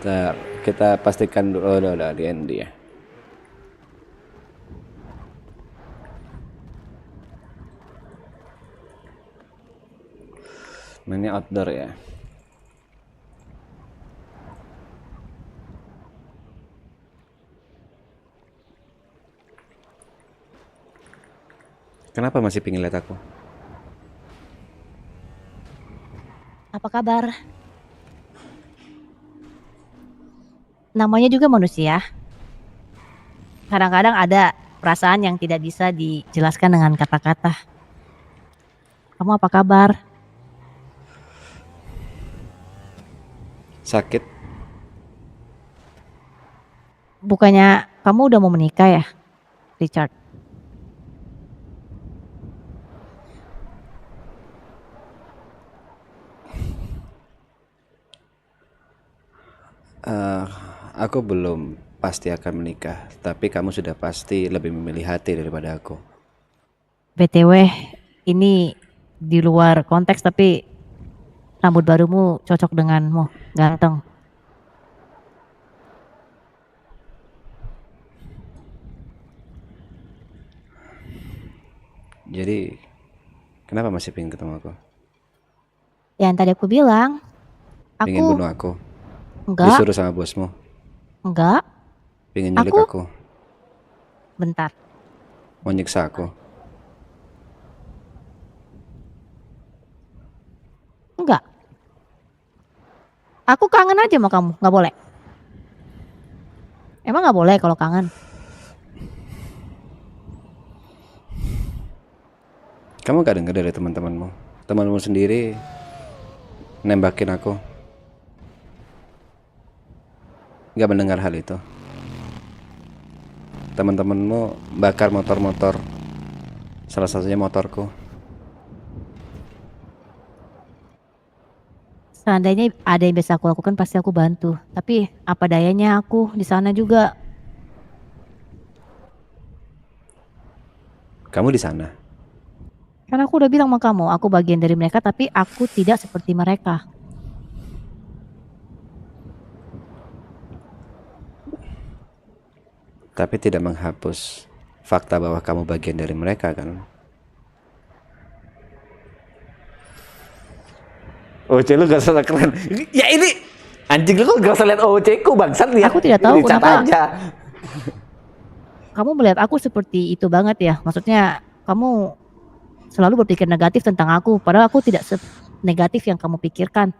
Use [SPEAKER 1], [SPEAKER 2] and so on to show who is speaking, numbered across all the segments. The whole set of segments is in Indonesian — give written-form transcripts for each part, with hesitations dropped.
[SPEAKER 1] Ntar kita pastikan dulu. Oh, udah di end ya. Ini outdoor ya. Kenapa masih pingin lihat aku?
[SPEAKER 2] Apa kabar? Namanya juga manusia. Kadang-kadang ada perasaan yang tidak bisa dijelaskan dengan kata-kata. Kamu apa kabar?
[SPEAKER 1] Sakit?
[SPEAKER 2] Bukannya kamu udah mau menikah ya, Richard?
[SPEAKER 1] Eh, aku belum pasti akan menikah, tapi kamu sudah pasti lebih memilih hati daripada aku.
[SPEAKER 2] BTW, ini di luar konteks tapi rambut barumu cocok denganmu, ganteng.
[SPEAKER 1] Jadi, kenapa masih pingin ketemu aku?
[SPEAKER 2] Yang tadi aku bilang,
[SPEAKER 1] Pingin
[SPEAKER 2] aku
[SPEAKER 1] bunuh aku?
[SPEAKER 2] enggak,
[SPEAKER 1] Disuruh sama bosmu?
[SPEAKER 2] enggak,
[SPEAKER 1] Pingin nyulik
[SPEAKER 2] aku
[SPEAKER 1] aku?
[SPEAKER 2] bentar,
[SPEAKER 1] Mau nyiksa aku?
[SPEAKER 2] enggak. Aku kangen aja sama kamu, nggak boleh. Emang nggak boleh kalau kangen?
[SPEAKER 1] Kamu gak denger dari teman-temanmu? Temanmu sendiri nembakin aku. Gak mendengar hal itu. Teman-temanmu bakar motor-motor, salah satunya motorku.
[SPEAKER 2] Seandainya ada yang bisa aku lakukan pasti aku bantu. Tapi apa dayanya aku di sana juga.
[SPEAKER 1] Kamu di sana.
[SPEAKER 2] Karena aku udah bilang sama kamu, aku bagian dari mereka tapi aku tidak seperti mereka.
[SPEAKER 1] Tapi tidak menghapus fakta bahwa kamu bagian dari mereka kan. OC lu gak salah keren. Ya ini anjing, lu kok gak usah lihat OC ku bangsat, lihat
[SPEAKER 2] Aku tidak tahu
[SPEAKER 1] Richard
[SPEAKER 2] kenapa
[SPEAKER 1] aja.
[SPEAKER 2] kamu melihat aku seperti itu banget ya. Maksudnya kamu selalu berpikir negatif tentang aku. Padahal aku tidak negatif yang kamu pikirkan.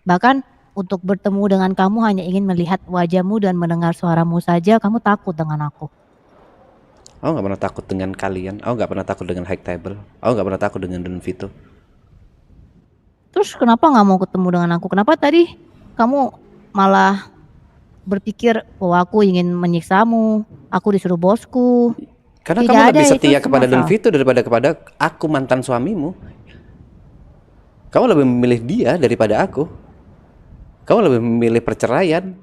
[SPEAKER 2] Bahkan untuk bertemu dengan kamu hanya ingin melihat wajahmu dan mendengar suaramu saja, kamu takut dengan aku.
[SPEAKER 1] Aku gak pernah takut dengan kalian. Aku gak pernah takut dengan high table. Aku gak pernah takut dengan Don Vito.
[SPEAKER 2] Terus kenapa nggak mau ketemu dengan aku? Kenapa tadi kamu malah berpikir bahwa aku ingin menyiksamu, aku disuruh bosku.
[SPEAKER 1] Karena
[SPEAKER 2] Tidak
[SPEAKER 1] kamu
[SPEAKER 2] ada,
[SPEAKER 1] lebih
[SPEAKER 2] itu
[SPEAKER 1] setia
[SPEAKER 2] semua
[SPEAKER 1] kepada Don
[SPEAKER 2] salah.
[SPEAKER 1] Vito daripada kepada aku, mantan suamimu. Kamu lebih memilih dia daripada aku. Kamu lebih memilih perceraian.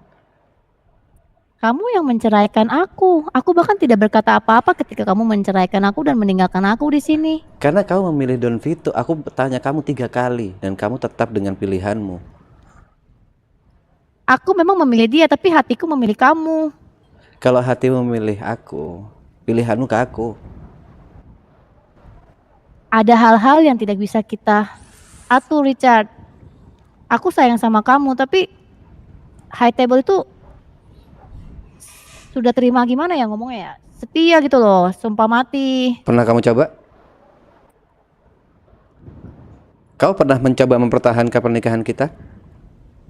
[SPEAKER 2] Kamu yang menceraikan aku. Aku bahkan tidak berkata apa-apa ketika kamu menceraikan aku dan meninggalkan aku di sini.
[SPEAKER 1] Karena kamu memilih Don Vito. Aku bertanya kamu 3 kali dan kamu tetap dengan pilihanmu.
[SPEAKER 2] Aku memang memilih dia, tapi hatiku memilih kamu.
[SPEAKER 1] Kalau hatimu memilih aku, pilihanmu ke aku.
[SPEAKER 2] Ada hal-hal yang tidak bisa kita atur, Richard. Aku sayang sama kamu, tapi high table itu sudah terima gimana ya ngomongnya ya? Setia gitu loh, sumpah mati.
[SPEAKER 1] Pernah kamu coba? Kau pernah mencoba mempertahankan pernikahan kita?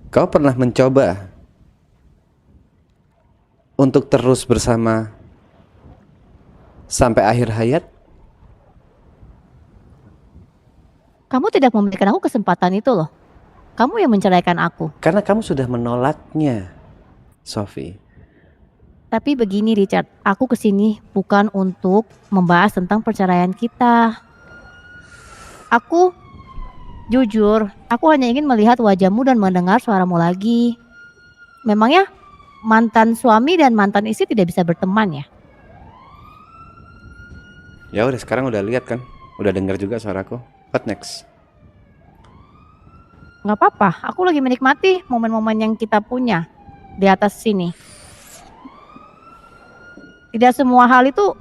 [SPEAKER 1] Kau pernah mencoba untuk terus bersama sampai akhir hayat?
[SPEAKER 2] Kamu tidak memberikan aku kesempatan itu loh. Kamu yang menceraikan aku.
[SPEAKER 1] Karena kamu sudah menolaknya, Sophie.
[SPEAKER 2] Tapi begini Richard, aku kesini bukan untuk membahas tentang perceraian kita. Aku jujur, aku hanya ingin melihat wajahmu dan mendengar suaramu lagi. Memangnya mantan suami dan mantan istri tidak bisa berteman ya?
[SPEAKER 1] Ya udah, sekarang udah lihat kan? Udah dengar juga suaraku. What next?
[SPEAKER 2] Nggak apa-apa, aku lagi menikmati momen-momen yang kita punya di atas sini. Tidak semua hal itu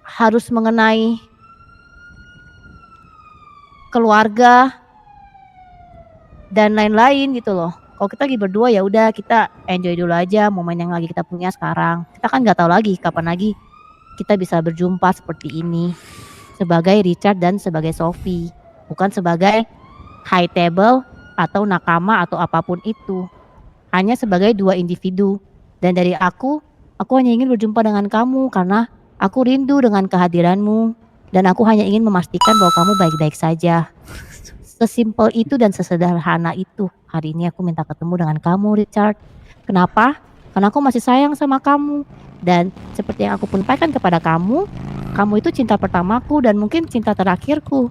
[SPEAKER 2] harus mengenai keluarga dan lain-lain gitu loh. Kalau kita lagi berdua ya udah kita enjoy dulu aja momen yang lagi kita punya sekarang. Kita kan nggak tahu lagi kapan lagi kita bisa berjumpa seperti ini sebagai Richard dan sebagai Sophie, bukan sebagai high table atau nakama atau apapun itu. Hanya sebagai dua individu. Dan dari aku hanya ingin berjumpa dengan kamu karena aku rindu dengan kehadiranmu dan aku hanya ingin memastikan bahwa kamu baik-baik saja. Sesimpel itu dan sesederhana itu. Hari ini aku minta ketemu dengan kamu, Richard. Kenapa? Karena aku masih sayang sama kamu. Dan seperti yang aku sampaikan kepada kamu, kamu itu cinta pertamaku dan mungkin cinta terakhirku.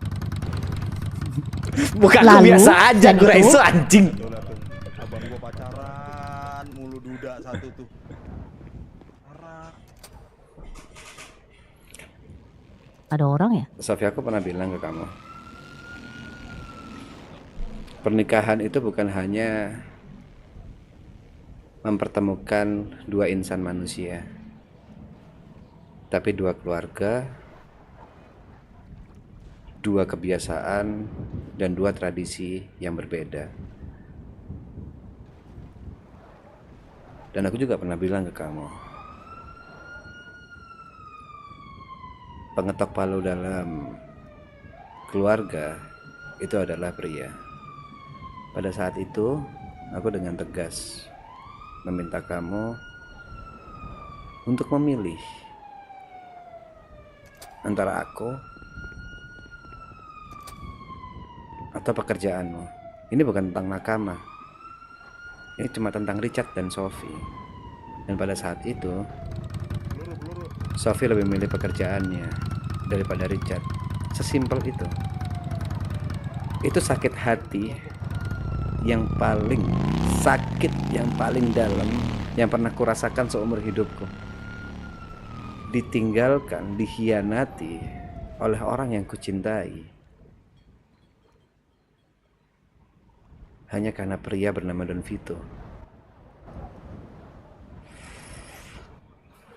[SPEAKER 1] Bukan aku
[SPEAKER 2] Lalu,
[SPEAKER 1] biasa aja,
[SPEAKER 2] dan
[SPEAKER 1] gue
[SPEAKER 2] itu-
[SPEAKER 1] itu anjing.
[SPEAKER 3] Udah tuh, abang gua pacaran mulu duda satu tuh. Parah.
[SPEAKER 2] Ada orang ya?
[SPEAKER 1] Sophie, aku pernah bilang ke kamu, pernikahan itu bukan hanya mempertemukan dua insan manusia, tapi dua keluarga, dua kebiasaan, dan dua tradisi yang berbeda. Dan aku juga pernah bilang ke kamu, pengetok palu dalam keluarga itu adalah pria. Pada saat itu, aku dengan tegas meminta kamu untuk memilih antara aku atau pekerjaanmu. Ini bukan tentang nakama. Ini cuma tentang Richard dan Sophie. Dan pada saat itu, Sophie lebih memilih pekerjaannya daripada Richard. Sesimpel itu. Itu sakit hati yang paling sakit, yang paling dalam yang pernah kurasakan seumur hidupku. Ditinggalkan, dikhianati oleh orang yang kucintai hanya karena pria bernama Don Vito.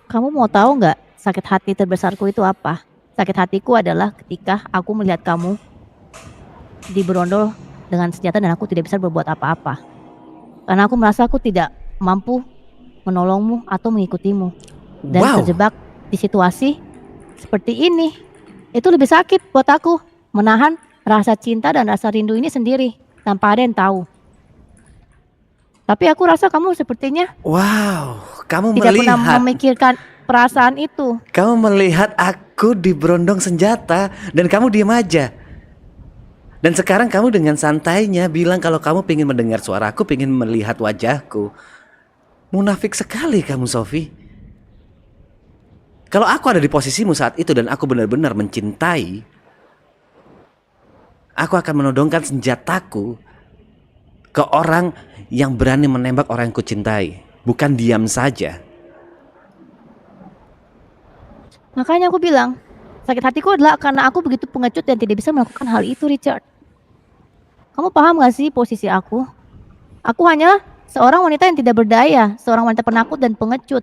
[SPEAKER 2] Kamu mau tahu nggak sakit hati terbesarku itu apa? Sakit hatiku adalah ketika aku melihat kamu diberondol dengan senjata dan aku tidak bisa berbuat apa-apa. Karena aku merasa aku tidak mampu menolongmu atau mengikutimu. Dan
[SPEAKER 1] Wow.
[SPEAKER 2] terjebak di situasi seperti ini. Itu lebih sakit buat aku. Menahan rasa cinta dan rasa rindu ini sendiri. Tanpa ada yang tahu. Tapi aku rasa kamu sepertinya
[SPEAKER 1] Wow, kamu
[SPEAKER 2] tidak pernah
[SPEAKER 1] melihat,
[SPEAKER 2] memikirkan perasaan itu.
[SPEAKER 1] kamu melihat aku diberondong senjata dan kamu diam aja. Dan sekarang kamu dengan santainya bilang kalau kamu pengen mendengar suaraku, pengen melihat wajahku. Munafik sekali kamu, Sophie. Kalau aku ada di posisimu saat itu dan aku benar-benar mencintai, aku akan menodongkan senjataku ke orang yang berani menembak orang yang kucintai. Bukan diam saja.
[SPEAKER 2] Makanya aku bilang, sakit hatiku adalah karena aku begitu pengecut dan tidak bisa melakukan hal itu, Richard. Kamu paham gak sih posisi aku? Aku hanya seorang wanita yang tidak berdaya, seorang wanita penakut dan pengecut.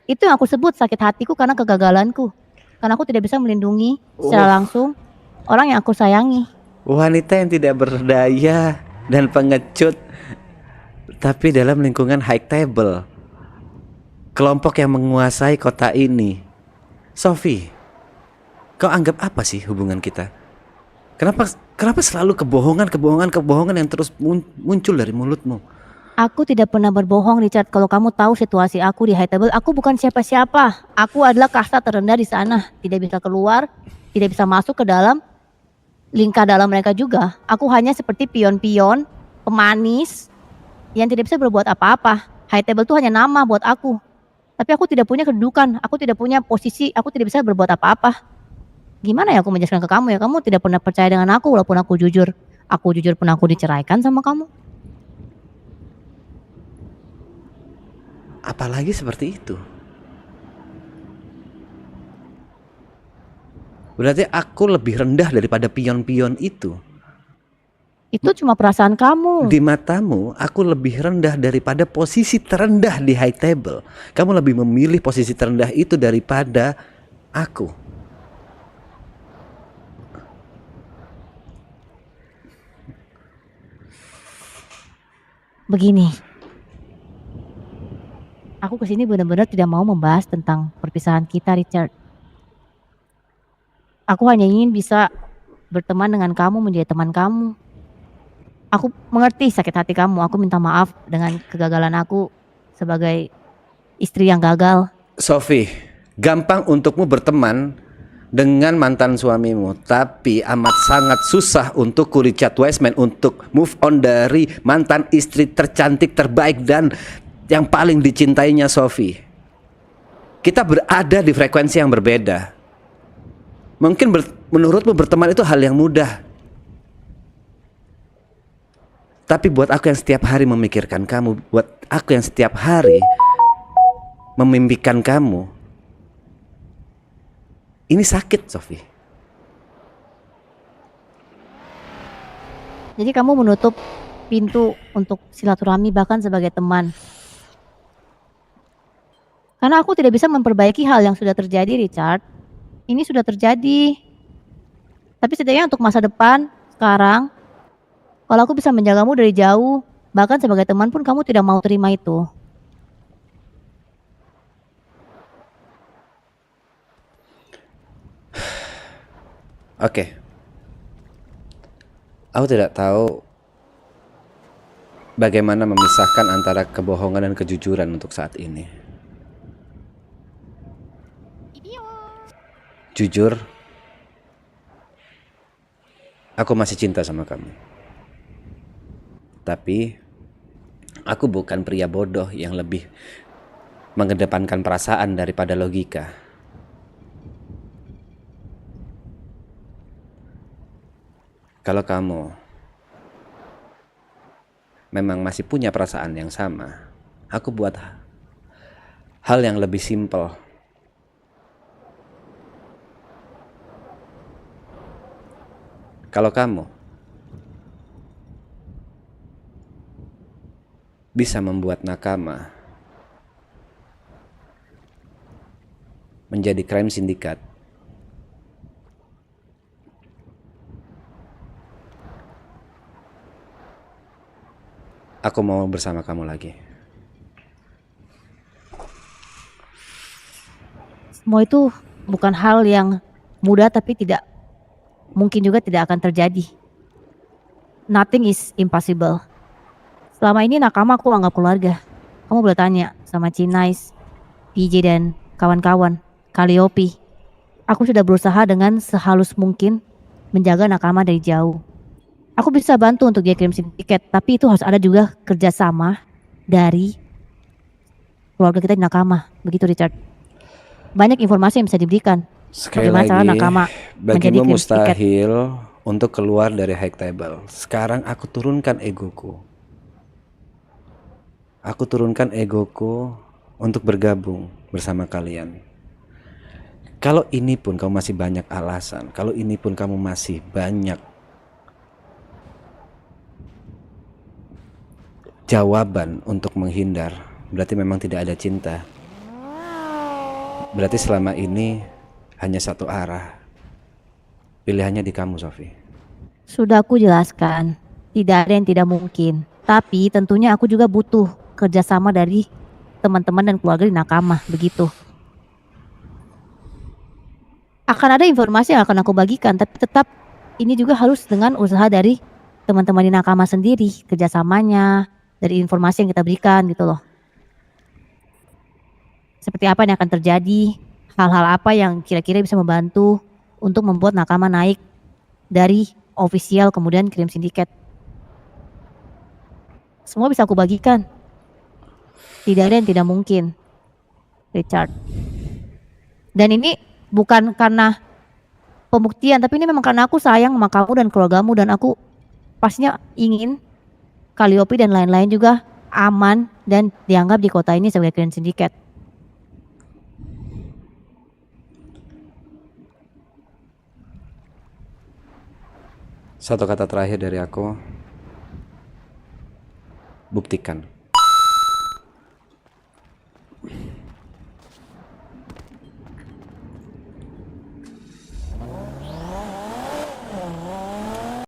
[SPEAKER 2] Itu yang aku sebut sakit hatiku karena kegagalanku. Karena aku tidak bisa melindungi secara langsung orang yang aku sayangi.
[SPEAKER 1] Wanita yang tidak berdaya dan pengecut, tapi dalam lingkungan high table, kelompok yang menguasai kota ini. Sophie, kau anggap apa sih hubungan kita? Kenapa selalu kebohongan yang terus muncul dari mulutmu?
[SPEAKER 2] Aku tidak pernah berbohong, Richard. Kalau kamu tahu situasi aku di high table, aku bukan siapa-siapa. Aku adalah kasta terendah di sana. Tidak bisa keluar, tidak bisa masuk ke dalam lingkar dalam mereka juga. Aku hanya seperti pion-pion, pemanis, yang tidak bisa berbuat apa-apa. High table itu hanya nama buat aku. Tapi aku tidak punya kedudukan, aku tidak punya posisi, aku tidak bisa berbuat apa-apa. Gimana ya aku menjelaskan ke kamu ya? Kamu tidak pernah percaya dengan aku walaupun aku jujur. Aku jujur pun aku diceraikan sama kamu.
[SPEAKER 1] Apalagi seperti itu. Berarti aku lebih rendah daripada pion-pion itu.
[SPEAKER 2] Itu cuma perasaan kamu.
[SPEAKER 1] Di matamu, aku lebih rendah daripada posisi terendah di high table. Kamu lebih memilih posisi terendah itu daripada aku.
[SPEAKER 2] Begini, aku kesini benar-benar tidak mau membahas tentang perpisahan kita, Richard. Aku hanya ingin bisa berteman dengan kamu, menjadi teman kamu. Aku mengerti sakit hati kamu. Aku minta maaf dengan kegagalan aku sebagai istri yang gagal.
[SPEAKER 1] Sophie, gampang untukmu berteman dengan mantan suamimu, tapi amat sangat susah untukku Richard Wiseman untuk move on dari mantan istri tercantik, terbaik, dan yang paling dicintainya Sophie. Kita berada di frekuensi yang berbeda. Mungkin menurutmu berteman itu hal yang mudah, tapi buat aku yang setiap hari memikirkan kamu, buat aku yang setiap hari memimpikan kamu, ini sakit, Sophie.
[SPEAKER 2] Jadi kamu menutup pintu untuk silaturahmi bahkan sebagai teman. Karena aku tidak bisa memperbaiki hal yang sudah terjadi, Richard. Ini sudah terjadi. Tapi setidaknya untuk masa depan, sekarang, kalau aku bisa menjagamu dari jauh, bahkan sebagai teman pun kamu tidak mau terima itu.
[SPEAKER 1] Oke. Aku tidak tahu bagaimana memisahkan antara kebohongan dan kejujuran untuk saat ini. Jujur, aku masih cinta sama kamu. Tapi aku bukan pria bodoh yang lebih mengedepankan perasaan daripada logika. Kalau kamu memang masih punya perasaan yang sama, aku buat hal yang lebih simpel. Kalau kamu bisa membuat nakama menjadi crime syndicate, aku mau bersama kamu lagi.
[SPEAKER 2] Semua itu bukan hal yang mudah, tapi tidak mungkin juga tidak akan terjadi. Nothing is impossible. Selama ini nakama aku anggap keluarga. Kamu boleh tanya sama Cinais, PJ dan kawan-kawan, Calliope. Aku sudah berusaha dengan sehalus mungkin menjaga nakama dari jauh. Aku bisa bantu untuk dia kirim tiket, tapi itu harus ada juga kerjasama dari keluarga kita di nakama. Begitu, Richard. Banyak informasi yang bisa diberikan.
[SPEAKER 1] Sekali
[SPEAKER 2] Bagaimana
[SPEAKER 1] lagi,
[SPEAKER 2] cara nakama menjadi
[SPEAKER 1] bagimu
[SPEAKER 2] kirim tiket.
[SPEAKER 1] mustahil untuk keluar dari high table. Sekarang aku turunkan egoku. Aku turunkan egoku untuk bergabung bersama kalian. Kalau ini pun kamu masih banyak alasan, kalau ini pun kamu masih banyak jawaban untuk menghindar, berarti memang tidak ada cinta. Berarti selama ini hanya satu arah. Pilihannya di kamu, Sophie.
[SPEAKER 2] Sudah aku jelaskan, tidak ada yang tidak mungkin. Tapi tentunya aku juga butuh kerjasama dari teman-teman dan keluarga di nakama, begitu. Akan ada informasi yang akan aku bagikan, tapi tetap ini juga harus dengan usaha dari teman-teman di nakama sendiri, kerjasamanya, dari informasi yang kita berikan gitu loh. Seperti apa yang akan terjadi, hal-hal apa yang kira-kira bisa membantu untuk membuat nakama naik dari official kemudian kirim sindiket. Semua bisa aku bagikan. Tidak ada yang tidak mungkin, Richard. Dan ini bukan karena pembuktian, tapi ini memang karena aku sayang sama kamu dan keluargamu, dan aku pastinya ingin Calliope dan lain-lain juga aman dan dianggap di kota ini sebagai kirim sindiket.
[SPEAKER 1] Satu kata terakhir dari aku, buktikan.